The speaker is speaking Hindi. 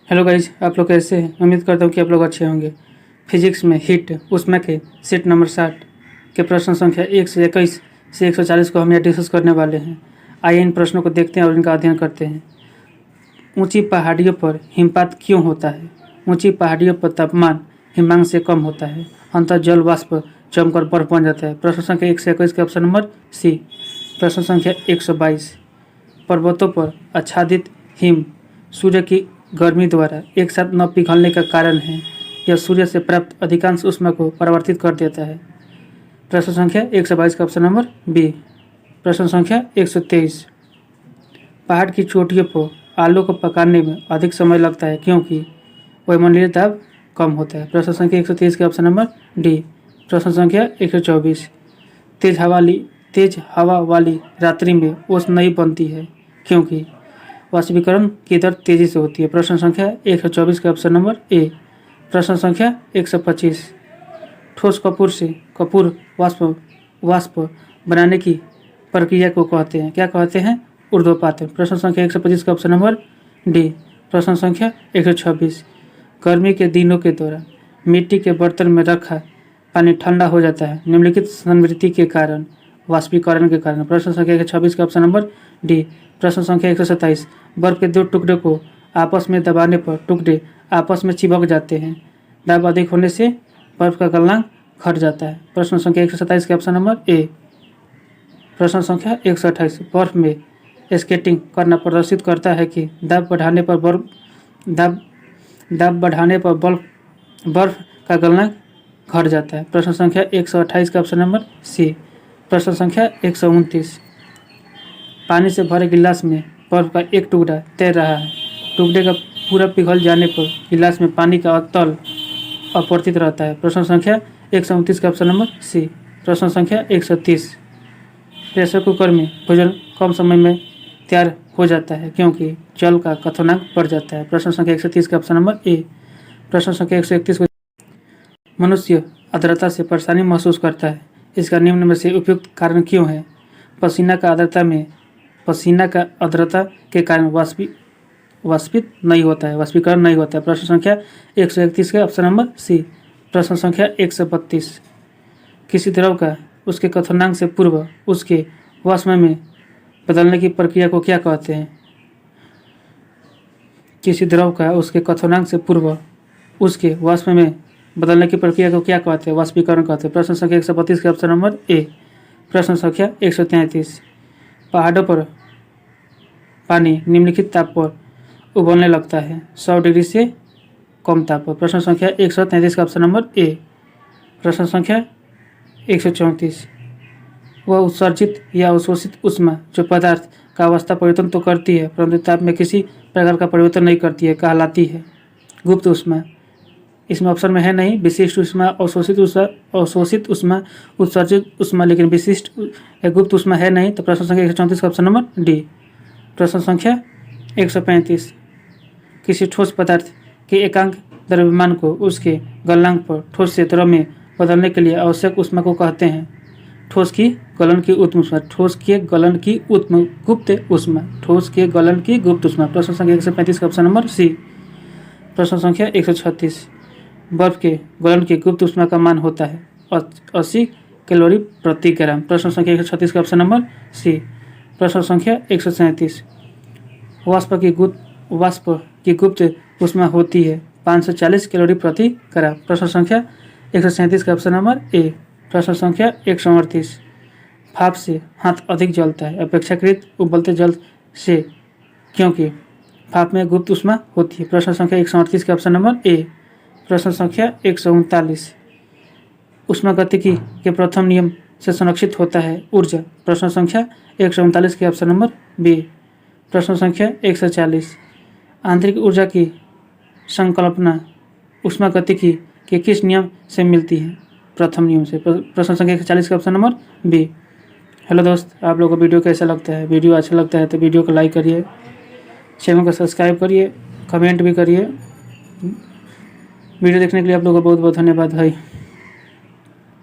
हेलो गाइज, आप लोग कैसे हैं? उम्मीद करता हूँ कि आप लोग अच्छे होंगे। फिजिक्स में हीट ऊष्मा के सेट नंबर 60 के प्रश्न संख्या 1 से 21 से 140 को हम यहाँ डिस्कस करने वाले हैं। आइए इन प्रश्नों को देखते हैं और इनका अध्ययन करते हैं। ऊंची पहाड़ियों पर हिमपात क्यों होता है? ऊंची पहाड़ियों पर तापमान हिमांक से कम होता है, अंततः जल वाष्प जमकर बर्फ बन जाता है। प्रश्न संख्या 1 से 21 के ऑप्शन नंबर सी। प्रश्न संख्या 122, पर्वतों पर आच्छादित हिम सूर्य की गर्मी द्वारा एक साथ न पिघलने का कारण है। यह सूर्य से प्राप्त अधिकांश ऊष्मा को परावर्तित कर देता है। प्रश्न संख्या 122 का ऑप्शन नंबर बी। प्रश्न संख्या 123, पहाड़ की चोटियों पर आलू को पकाने में अधिक समय लगता है क्योंकि वायुमंडलीय दाब कम होता है। प्रश्न संख्या 123 के ऑप्शन नंबर डी। प्रश्न संख्या 124, तेज हवा वाली रात्रि में ओस नहीं बनती है क्योंकि वाष्पीकरण की दर तेजी से होती है। प्रश्न संख्या 124 का ऑप्शन नंबर ए। प्रश्न संख्या 125, ठोस कपूर से कपूर वाष्प बनाने की प्रक्रिया को कहते हैं, क्या कहते हैं? ऊर्ध्वपात। प्रश्न संख्या 125 का ऑप्शन नंबर डी। प्रश्न संख्या 126, गर्मी के दिनों के दौरान मिट्टी के बर्तन में रखा पानी ठंडा हो जाता है निम्नलिखित संवृत्ति के कारण, वाष्पीकरण के कारण। प्रश्न संख्या 126 का ऑप्शन नंबर डी। प्रश्न संख्या 127, बर्फ के दो टुकड़े को आपस में दबाने पर टुकड़े आपस में चिपक जाते हैं, दाब अधिक होने से बर्फ का गलनांक घट जाता है। प्रश्न संख्या 127 के ऑप्शन नंबर ए। प्रश्न संख्या 128, बर्फ में स्केटिंग करना प्रदर्शित करता है कि दाब बढ़ाने पर बर्फ का गलनांक घट जाता है। प्रश्न संख्या 128 का ऑप्शन नंबर सी। प्रश्न संख्या 129, पानी से भरे गिलास में बर्फ का एक टुकड़ा तैर रहा है, टुकड़े का पूरा पिघल जाने पर गिलास में पानी का तल अपवर्तित रहता है। प्रश्न संख्या 129 का ऑप्शन नंबर सी। प्रश्न संख्या 130, प्रेशर कुकर में भोजन कम समय में तैयार हो जाता है क्योंकि जल का क्वथनांक बढ़ जाता है। प्रश्न संख्या 130 का ऑप्शन नंबर ए। प्रश्न संख्या 131, मनुष्य आर्द्रता से परेशानी महसूस करता है, इसका निम्न में से उपयुक्त कारण क्यों है? पसीना का आर्द्रता के कारण वाष्पित नहीं होता है, वाष्पीकरण नहीं होता है। प्रश्न संख्या 131 का ऑप्शन नंबर सी। प्रश्न संख्या 132, किसी द्रव का उसके क्वथनांक से पूर्व उसके वाष्प में बदलने की प्रक्रिया को क्या कहते हैं? किसी द्रव का उसके क्वथनांक से पूर्व उसके वाष्प में बदलने की प्रक्रिया को क्या कहते हैं? वाष्पीकरण कहते हैं। प्रश्न संख्या 132 के ऑप्शन नंबर ए। प्रश्न संख्या 133, पहाड़ों पर पानी निम्नलिखित ताप पर उबलने लगता है, 100 डिग्री से कम ताप पर। प्रश्न संख्या 133 का ऑप्शन नंबर ए। प्रश्न संख्या 134, वह उत्सर्जित या अवशोषित ऊष्मा जो पदार्थ का अवस्था परिवर्तन तो करती है परंतु ताप में किसी प्रकार का परिवर्तन नहीं करती है, कहलाती है गुप्त ऊष्मा। इसमें ऑप्शन में है नहीं विशिष्ट ऊष्मा, अवशोषित ऊष्मा, उत्सर्जित ऊष्मा, लेकिन विशिष्ट गुप्त ऊष्मा है नहीं, तो प्रश्न संख्या 134 का ऑप्शन नंबर डी। प्रश्न संख्या 135, किसी ठोस पदार्थ के एकांक द्रव्यमान को उसके गलनांक पर ठोस से द्रव में बदलने के लिए आवश्यक ऊष्मा को कहते हैं ठोस की गलन की उत्तम ऊष्मा, ठोस के गलन की उत्तम गुप्त ऊष्मा, ठोस के गलन की गुप्त ऊष्मा। प्रश्न संख्या 135 का ऑप्शन नंबर सी। प्रश्न संख्या 136, बर्फ के गलन की गुप्त ऊष्मा का मान होता है 80 कैलोरी प्रति ग्राम। प्रश्न संख्या 136 का ऑप्शन नंबर सी। प्रश्न संख्या 137, वाष्प की गुप्त ऊष्मा होती है 540 कैलोरी प्रति ग्राम। प्रश्न संख्या 137 का ऑप्शन नंबर ए। प्रश्न संख्या 138, भाप से हाथ अधिक जलता है अपेक्षाकृत उबलते जल से क्योंकि भाप में गुप्त ऊष्मा होती है। प्रश्न संख्या 138 का ऑप्शन नंबर ए। प्रश्न संख्या 139, ऊष्मागतिकी के प्रथम नियम से संरक्षित होता है ऊर्जा। प्रश्न संख्या 139 के ऑप्शन नंबर बी। प्रश्न संख्या 140, आंतरिक ऊर्जा की संकल्पना ऊष्मागतिकी के किस नियम से मिलती है? प्रथम नियम से। प्रश्न संख्या 140 का ऑप्शन नंबर बी। हेलो दोस्त, आप लोगों को वीडियो कैसा लगता है? वीडियो अच्छा लगता है तो वीडियो को लाइक करिए, चैनल को सब्सक्राइब करिए, कमेंट भी करिए। वीडियो देखने के लिए आप लोगों को बहुत बहुत धन्यवाद भाई।